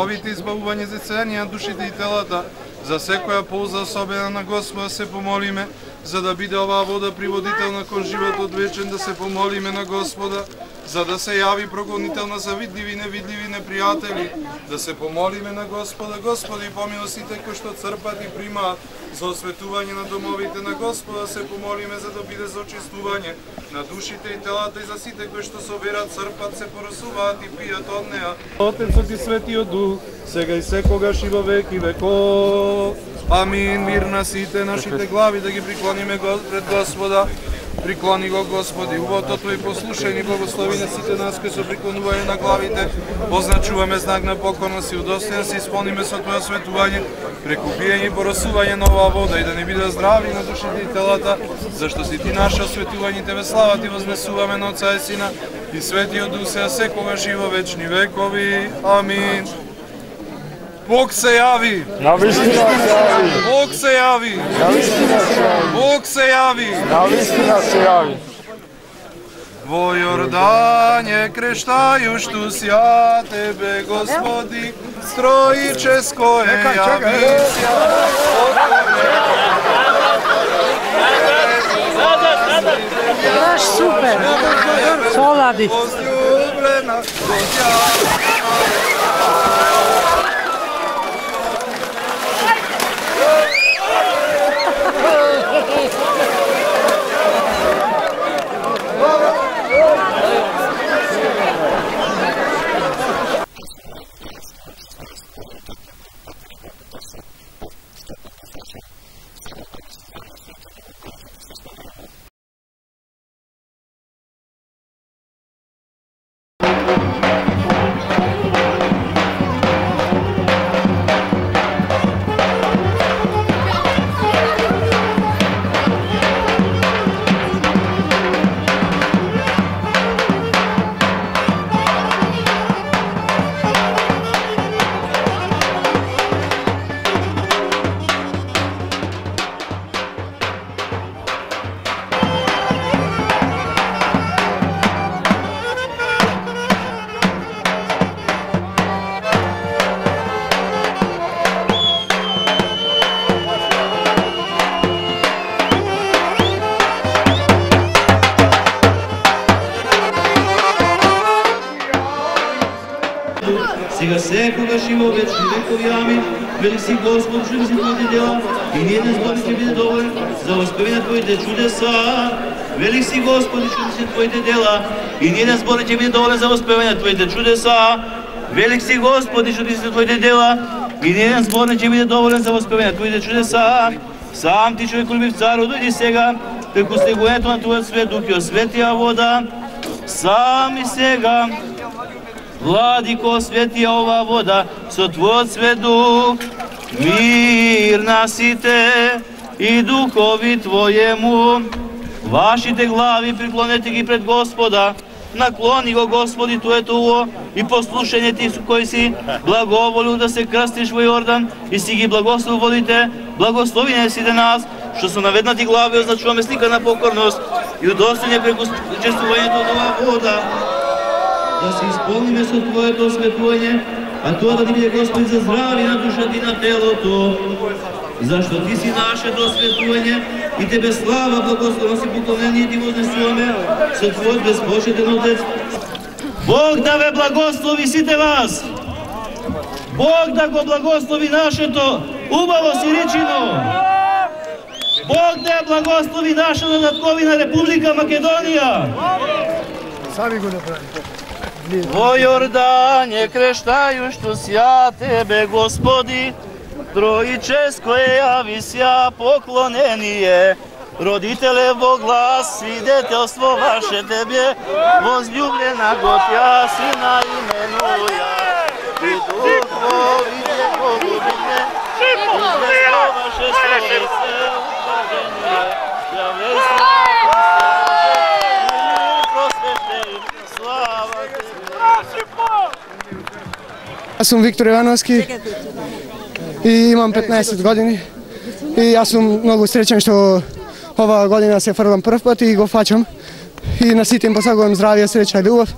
домовите, избавување за исцеление на душите и телата, за секоја полза особена на Господа се помолиме, за да биде оваа вода приводителна кон животот вечен, да се помолиме на Господа, за да се јави прогонител на завидливи и невидливи непријатели, да се помолиме на Господа. Господи, помилуй сите кои што црпат и примаат за осветување на домовите на Господа, се помолиме за да биде за очистување на душите и телата и за сите кои што со вера црпат, се порасуваат и пијат од неа. Отецот и Светиот Дух, сега и секогаш и во веки веков. Амин. Мир на сите нашите глави да ги приклониме пред Господа. Приклони го, Господи, увото Твој послушај ни, благослови на сите нас кои со приклонување на главите позначуваме знак на покорност и удостоен се исполниме со Твоја светување, преку пиење и порасување на оваа вода и да ни биде здрави на душите и телата, зашто си Ти наше осветување и Тебе слава Ти вознесуваме на Отца и Сина и Светиот Дух сега секогаш и во вечни векови. Амин. Бог се јави! Навистина се јави! Бог се јави! Навистина се јави! Бог се јави! Навистина се јави! Во Јордање крештајушту сја Тебе, Господи, строическо е јавися. Baš super, soladi. Возлюблена Господја. Сега секогаш и во вечни векови. Амин. Велик си Господ, чуди си Твоите дела и ниеден збор ќе биде доволен за воспевање на Твоите чудеса. Велик си Господи, чуди си Твоите дела и ниеден збор ќе биде доволен за воспевање на Твоите чудеса. Велик си Господи, чуди си Твоите дела и ниеден збор ќе биде доволен за воспевање на Твоите чудеса. Сам Ти, човеколюбив цар, дојди сега преку слегувањето на Твојот свет дух и осветија вода. Сам и сега, Владико, осветија оваа вода со Твојот свет дух, мир на сите и духови Твојему. Вашите глави приклонете ги пред Господа, наклони го, Господи, Твоето уво и послушање Ти кој си благоволил да се крстиш во Јордан и си ги благословил водите, благослови не сите нас, што со наведнати глави означуваме слика на покорност и удостојање преку чествувањето од оваа вода, да се исполниме со Твоето осветување, а тоа да ни биде, Господи, за здрави на душата и на телото, зашто Ти си нашето осветување и Тебе слава, благословност и поклонение Ти вознесуваме со Твојот безпочетен Отец. Бог да ве благослови сите вас! Бог да го благослови нашето убаво Сиричино! Бог да ја благослови нашата татковина Република Македонија! Сами го направи. Во Јордање крештајушту сја Тебе, Господи, троическо е јави сја поклонение. Родителе во глас, свидетелство ваше Тебе, возлюблена го Тја Сина именуја. И духови Него губиме, известно ваше слово се укажение. Ја весно Јас сум Виктор Ивановски и имам 15 години и јас сум многу среќен што оваа година се фрлам прв пат и го фаќам и на сите им посакувам здравје, среќа и љубов.